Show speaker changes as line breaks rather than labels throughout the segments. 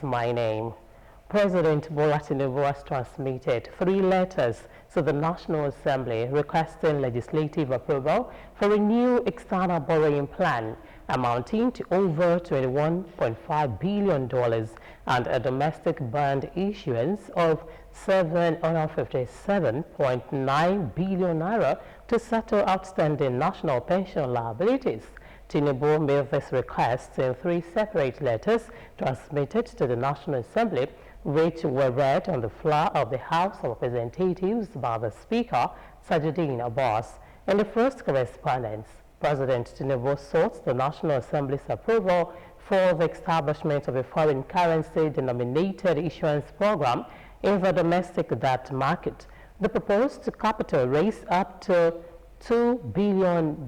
my name. President Bola Tinubu has transmitted 3 letters to the National Assembly requesting legislative approval for a new external borrowing plan amounting to over $21.5 billion and a domestic bond issuance of 757.9 billion naira to settle outstanding national pension liabilities. Tinubu made this request in 3 separate letters transmitted to the National Assembly, which were read on the floor of the House of Representatives by the Speaker, Tajuddin Abbas. In the first correspondence, President Tinubu sought the National Assembly's approval for the establishment of a foreign currency denominated issuance program in the domestic debt market. The proposed capital raise up to $2 billion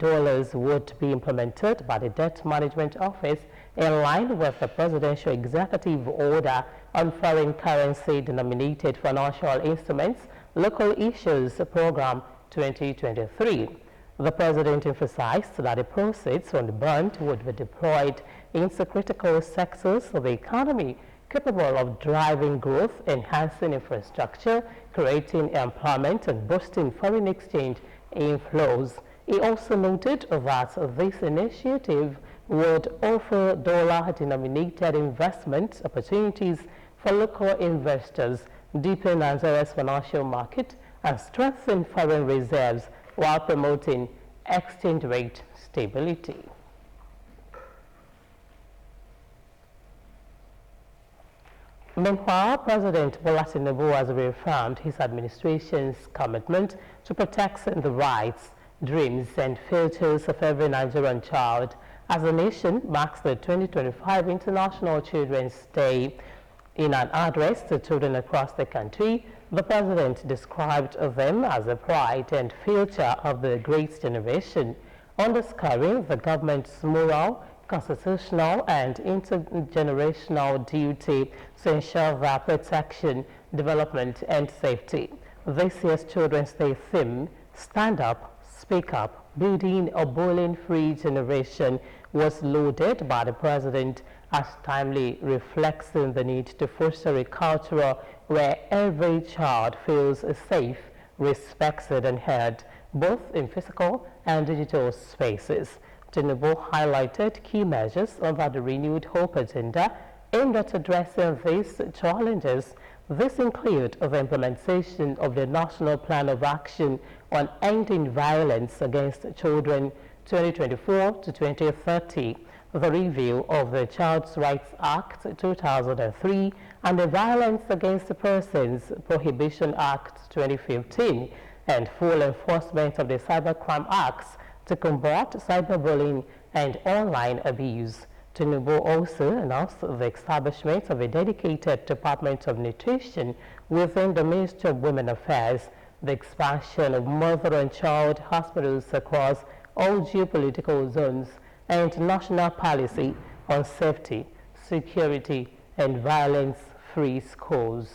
would be implemented by the Debt Management Office in line with the Presidential Executive Order on Foreign Currency Denominated Financial Instruments Local Issues Program 2023. The President emphasized that the proceeds from the bond would be deployed into critical sectors of the economy capable of driving growth, enhancing infrastructure, creating employment, and boosting foreign exchange inflows. He also noted that this initiative would offer dollar-denominated investment opportunities for local investors, deepen Nigeria's financial market, and strengthen foreign reserves while promoting exchange rate stability. Meanwhile, President Bola Tinubu has reaffirmed his administration's commitment to protecting the rights, dreams, and futures of every Nigerian child as the nation marks the 2025 International Children's Day. In an address to children across the country, the President described them as the pride and future of the great generation, underscoring the government's moral, constitutional, and intergenerational duty to ensure their protection, development, and safety. This year's Children's Day theme, Stand Up, Speak Up, Building a Bullying-Free Generation, was lauded by the President as timely, reflecting the need to foster a culture where every child feels safe, respected, and heard, both in physical and digital spaces. Tinubu highlighted key measures under the Renewed Hope agenda aimed at addressing these challenges. This include the implementation of the National Plan of Action on Ending Violence Against Children 2024 to 2030, the review of the Child Rights Act 2003 and the Violence Against Persons Prohibition Act 2015, and full enforcement of the Cybercrime Acts to combat cyberbullying and online abuse. Tinubu also announced the establishment of a dedicated Department of Nutrition within the Ministry of Women Affairs, the expansion of mother and child hospitals across all geopolitical zones, and national policy on safety, security, and violence-free schools.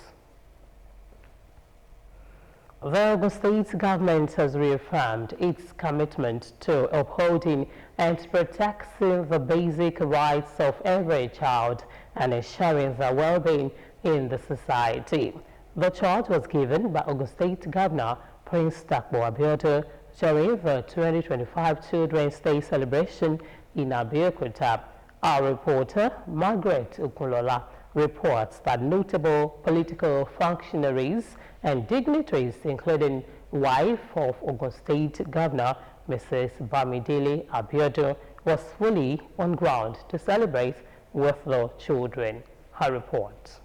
The Ogun State government has reaffirmed its commitment to upholding and protecting the basic rights of every child and ensuring their well-being in the society. The charge was given by Ogun State Governor Prince Dakpo Abiodun during the 2025 Children's Day celebration in Abeokuta. Our reporter, Margaret Okulola, reports that notable political functionaries and dignitaries, including wife of Ogun State Governor Mrs. Bamidele Abiodun, was fully on ground to celebrate with the children. Her report.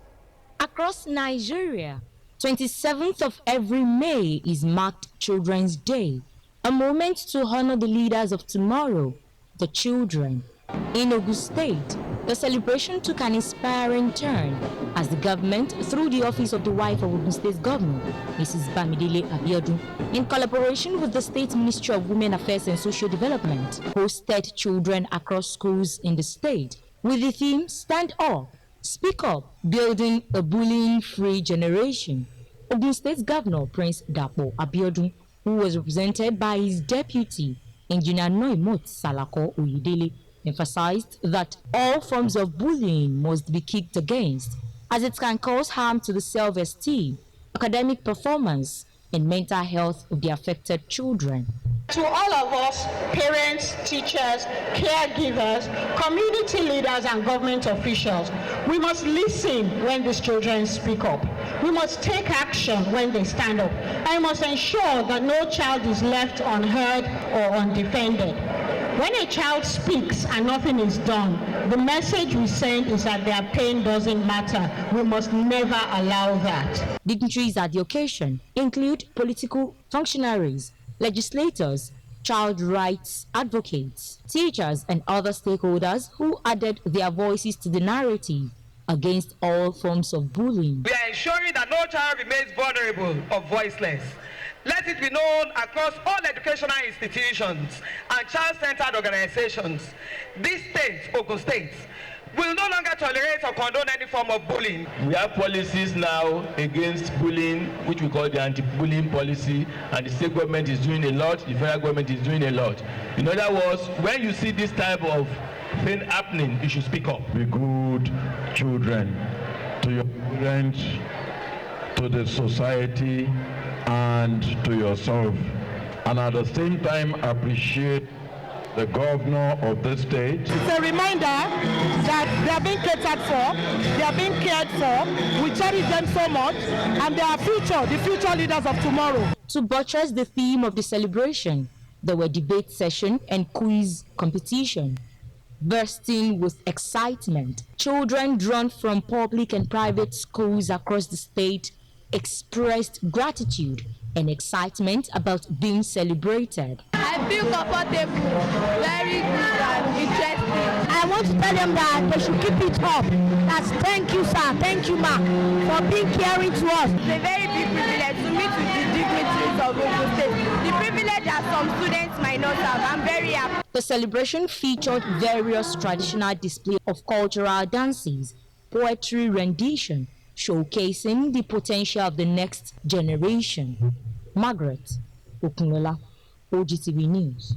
Across Nigeria, 27th of every May is marked Children's Day, a moment to honor the leaders of tomorrow, the children. In Ogun State, the celebration took an inspiring turn as the government, through the office of the wife of Ogun State Governor, Mrs. Bamidele Abiodun, in collaboration with the State Ministry of Women Affairs and Social Development, hosted children across schools in the state with the theme Stand Up, Speak Up, Building a Bullying-Free Generation. Ogun State Governor Prince Dakpo Abiodun, who was represented by his deputy, Engineer Noimot Salako Oyedele, emphasized that all forms of bullying must be kicked against, as it can cause harm to the self-esteem, academic performance, and mental health of the affected children.
To all of us, parents, teachers, caregivers, community leaders, and government officials, we must listen when these children speak up. We must take action when they stand up. I must ensure that no child is left unheard or undefended. When a child speaks and nothing is done, the message we send is that their pain doesn't matter. We must never allow that.
Dignitaries at the occasion include political functionaries, legislators, child rights advocates, teachers, and other stakeholders who added their voices to the narrative against all forms of bullying.
We are ensuring that no child remains vulnerable or voiceless. Let it be known across all educational institutions and child-centered organizations, this state, Ogun State, will no longer tolerate or condone any form of bullying.
We have policies now against bullying, which we call the anti-bullying policy, and the state government is doing a lot, the federal government is doing a lot. In other words, when you see this type of thing happening, you should speak up.
Be good children to your parents, to the society, and to yourself, and at the same time appreciate the governor of the state.
It's a reminder that they are being catered for, they are being cared for, we cherish them so much, and they are the future leaders of tomorrow.
To buttress the theme of the celebration, there were debate session and quiz competition. Bursting with excitement, children drawn from public and private schools across the state expressed gratitude and excitement about being celebrated.
I feel comfortable, very good and interesting.
I want to tell them that they should keep it up. That's thank you, sir, thank you, ma, for being caring to us.
It's a very big privilege to meet with the dignitaries of Ogun State. The privilege that some students might not have. I'm very happy.
The celebration featured various traditional displays of cultural dances, poetry rendition, showcasing the potential of the next generation. Margaret Okunlola, Ogtv News.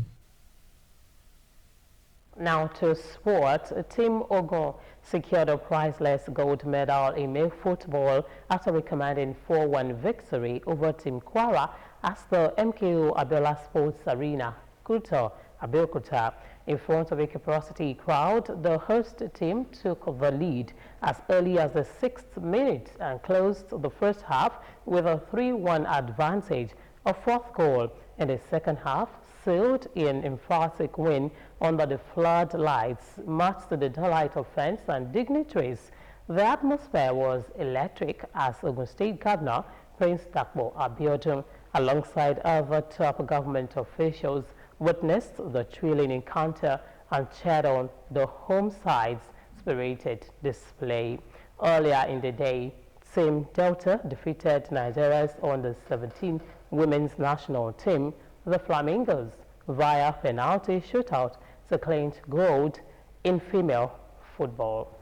Now to sport. Team Ogun secured a prizeless gold medal in male football after a commanding 4-1 victory over Team Kwara at the MKO Abiola Sports Arena, Kuto, Abeokuta. In front of a capacity crowd, the host team took the lead as early as the 6th minute and closed the first half with a 3-1 advantage. A fourth goal in the second half sealed an emphatic win under the floodlights, much to the delight of fans and dignitaries. The atmosphere was electric as Ogun State Governor Prince Dakbo Abiodun, alongside other top government officials, witnessed the thrilling encounter and cheered on the home side's spirited display. Earlier in the day, Team Delta defeated Nigeria's under-17 women's national team, the Flamingos, via penalty shootout to claim gold in female football.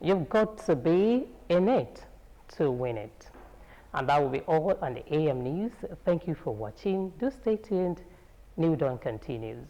You've got to be in it to win it. And that will be all on the AM News. Thank you for watching. Do stay tuned. New Dawn continues.